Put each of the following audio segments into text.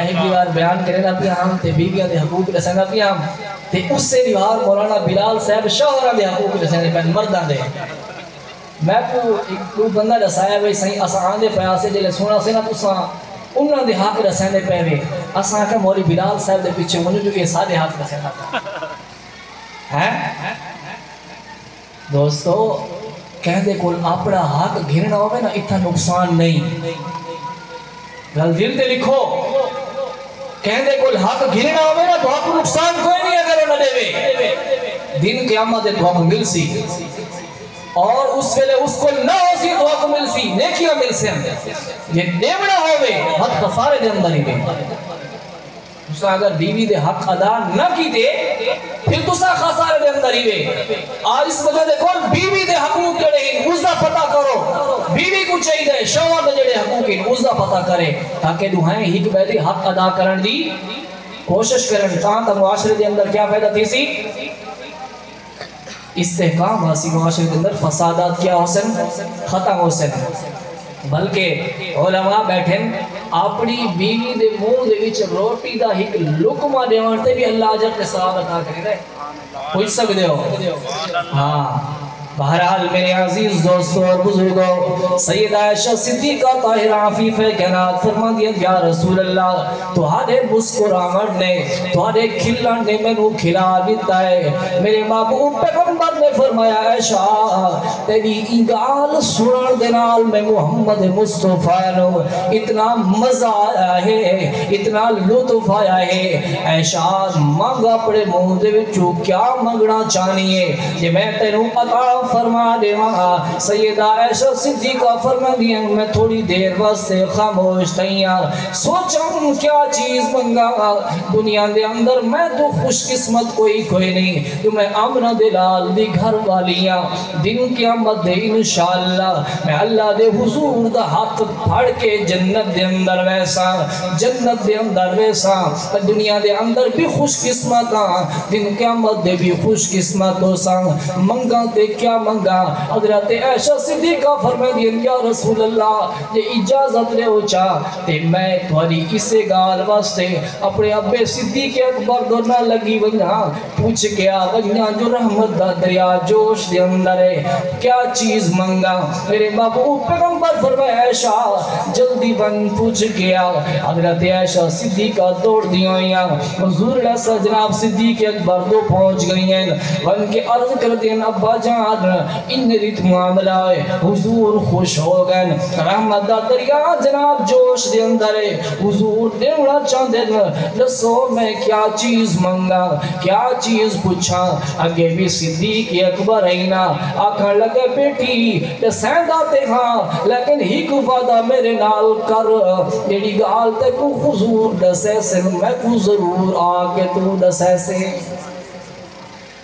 ایک دیوار بیان کرے رہا پیا ہم تے بیویاں دے حقوق رسنا پیا ہم تے اس سے دیوار مولانا بلال صاحب شوہراں دے حقوق رسنے پہ مرداں دے میں کو بندہ دسایا بھئی صحیح اساں آندے پیا سے جلے سونا سے نا تساں انہاں دے حق رسنے پہ وے اساں کہ مولوی بلال صاحب دے پیچھے منو جو کہ سارے حق رسنا ہیں دوستو کہندے کول اپنا حق گھرنا ہوئے نا اتنا نقصان نہیں گل دل تے لکھو کہندے کول حق گھرنا ہوئے نا تو حق نقصان کوئی نہیں اگر وہ نہ دے وے دن قیامت تو حق مل سی اور اس ویلے اس کو نہ ہو سی تو حق مل سی نیکیاں مل سی یہ دیونا ہوئے حق کفارے دے اندر ہی دے تسا اگر بیوی دے حق ادا نہ کی دے پھر تسا خسارے دے اندر ہی وے آج اس وجہ دے کون بیوی دے حقوق جڑے ہیں اس دا پتہ کرو بیوی کو چاہیے شوہر دے جڑے حقوق ہیں اس دا پتہ کرے تاکہ دوہائیں ہک بیٹھے حق ادا کرن دی کوشش کرن تاں معاشرے دے اندر کیا فائدہ تھی سی استحکام حاصل معاشرے دے اندر فسادات کیا حسن ختم حسن بلکہ علماء بیٹھیں اپنی بیوی دے منہ دے وچ روٹی دا ایک لقمہ دیوان تے بھی اللہ اجر تے ثواب عطا کرے دے پوچھ سکدے ہو ہاں بہرحال میرے عزیز دوستوں اور بزرگوں سیدہ عائشہ صدیقہ طاہرہ عفیفہ کائنات فرماندی یا رسول اللہ تہاڈے مسکراہٹ نے تہاڈے کھلن نے مینوں کھلا دتا ہے میرے محبوب پیغمبر نے فرمایا عائشہ تیری ای گال سنن دے نال میں محمد مصطفیٰ نو اتنا مزہ آیا ہے اتنا لطف آیا ہے عائشہ مانگ اپنے منہ دے وچوں کیا منگنا چاہنی ہے کہ میں تینوں عطا فرما دے وہاں سیدہ عائشہ صدیقہ فرما دیا میں تھوڑی دیر واسطے خاموش تھیاں سوچاں کیا چیز منگا دنیا دے اندر میں تو خوش قسمت کوئی نہیں تو میں امن دلال دی گھر والیاں دن قیامت دے انشاءاللہ میں اللہ دے حضور دا ہاتھ پھڑ کے جنت دے اندر ویسا دنیا دے اندر بھی خوش قسمت دن قیامت دے بھی خوش قسمت ہو سا منگا تے کیا منگا حضرت عائشہ صدیقہ فرمائے دیا یا رسول اللہ یہ اجازت لے ہو چاہ تے میں تھوڑی اسے گال واسطے اپنے ابے صدیق اکبر دورنا لگی ونیا پوچھ گیا ونیا جو رحمت دا دریا جوش دے اندر ہے کیا چیز منگا میرے محبوب پیغمبر فرمائے عائشہ جلدی بن پوچھ گیا حضرت عائشہ صدیقہ دوڑ دیا یا حضور اللہ جناب صدیق اکبر دو پہنچ گئی ہیں ون کے عرض کر دیں ابا جان ان ریت معاملہ ہے حضور خوش ہو گئے رحمت دا دریا جناب جوش دے اندر ہے حضور دیونا چاندے لسو میں کیا چیز منگا کیا چیز پوچھا اگے بھی صدیق اکبر اینا آکھا لگے بیٹی تے سیندہ تے ہاں لیکن ہی کو وعدہ میرے نال کر جیڑی گال تے کو حضور دسے سے میں کو ضرور آکے تو دسے سے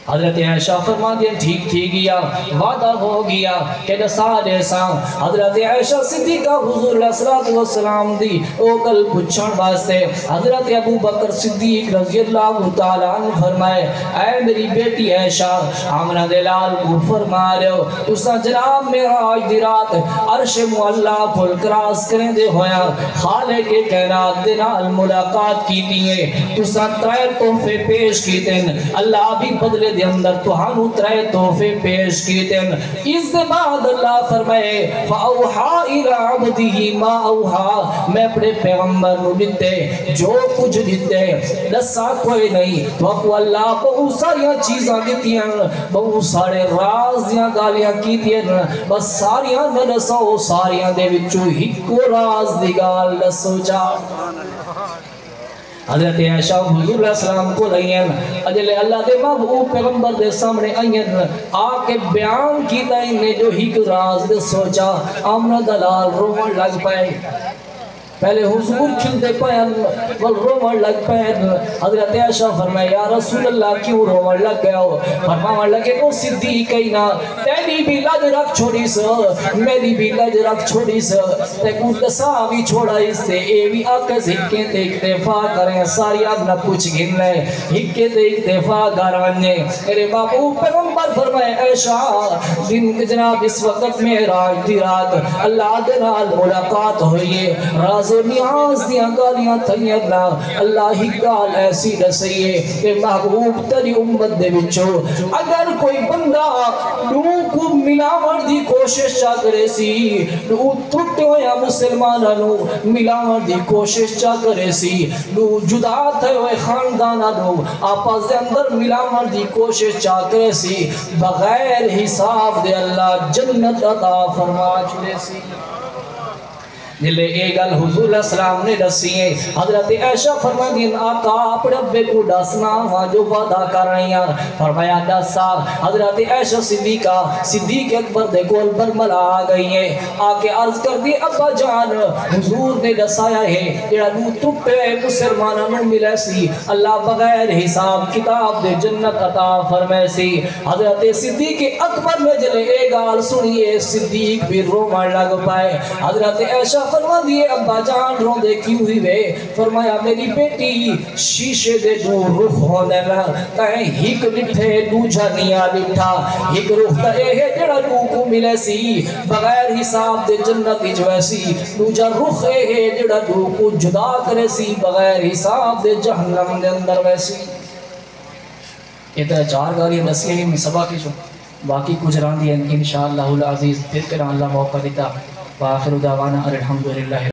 حضرت عائشہ فرما دیا ٹھیک گیا وعدہ ہو گیا کہ دسا دیسا حضرت عائشہ صدیقہ حضور علیہ السلام دی اوکل پچھن واسطے حضرت ابو بکر صدیق رضی اللہ تعالیٰ عنہ فرمائے اے میری بیٹی عائشہ آمنہ دلال کو فرما رہے ہو تسا جناب میرا آج دی رات عرش معلہ پھل کراس کریں دے ہویا خالق کے کائنات دنال ملاقات کی دیئے تسا ترائے تحفے پیش کی دیں اللہ بھی بدلے دے اندر تو ہم اترائے تحفے پیش کیتے ہیں اس دے بعد اللہ فرمائے فَأَوْحَا إِلَىٰ عَبْدِهِ مَا أَوْحَا میں اپنے پیغمبر نو دیتے جو کچھ دیتے دسا کوئی نہیں تو اپو اللہ بہت ساریاں چیزاں دیتی ہیں بہت سارے راز دیاں گالیاں کیتی ہیں بس ساریاں نہ دسو ساریاں دے وچو ہکو راز دی گال دسو جا حضرت عائشہ حضور علیہ السلام کو لئین اجلے اللہ دے محبوب پیغمبر دے سامنے آئین آکے بیان کی دائنے جو ہی راز دے سوچا آمنہ دلال رومن لگ پائے پہلے حضور کھلتے پہن رومن لگ پہن حضرت عائشہ فرمائے یا رسول اللہ کیوں رومن لگ گیا ہو فرماؤں لگے وہ صدیق کہینا تیری بھی لج رکھ چھوڑی سا میری بھی لج رکھ چھوڑی سا تے کچھ دسا بھی چھوڑا اس تے اے بھی آکے ہکے تے اکتفا کریں ساری آگ نہ پوچھ گن لے ہکے تے اکتفا کروانے میرے باپو پیغمبر فرمائے عائشہ دن جناب اس وقت میں راج دی رات اللہ دنال ملاقات ہوئیے راز راز و نیاز دیاں گالیاں تھیاں نا اللہ ہی گال ایسی دسیے کہ محبوب تری امت دے وچو اگر کوئی بندہ نو کو ملاون دی کوشش چا کرے سی نو ٹوٹے ہویا مسلماناں نو ملاون دی کوشش چا کرے سی نو جدا تھے ہوئے خانداناں نو آپس دے اندر ملاون دی کوشش چا کرے سی بغیر حساب دے اللہ جنت عطا فرما چھڑے سی جلے اے گل حضور علیہ السلام نے دسی ہے حضرت عائشہ فرماندی آقا اپنے ابے کو دسنا وہاں جو وعدہ کر رہی ہیں فرمایا 10 سال حضرت عائشہ صدیقہ صدیق اکبر دے کول برملا آ گئی ہیں آ کے عرض کر دی ابا جان حضور نے دسایا ہے جڑا نو ٹوٹے مسلماناں نو ملے سی اللہ بغیر حساب کتاب دے جنت عطا فرمائے سی حضرت صدیق اکبر نے جلے اے گل سنیے صدیق بھی رومن لگ پائے حضرت عائشہ فرما دیے ابا جان رو دے کیوں ہوئی وے فرمایا میری بیٹی شیشے دے دو رخ ہونے نا کہیں ہک لٹھے دو جانیا لٹھا ہک رخ تا اے ہے جڑا دو کو ملے سی بغیر حساب دے جنت اجویسی دو جا رخ اے ہے جڑا دو کو جدا کرے سی بغیر حساب دے جہنم دے اندر ویسی یہ تو 4 گالی نسیح میں سبا کی جو باقی کچھ ران دی انشاءاللہ العزیز پھر کرا اللہ موقع دیتا وآخر دعوانا الحمدللہ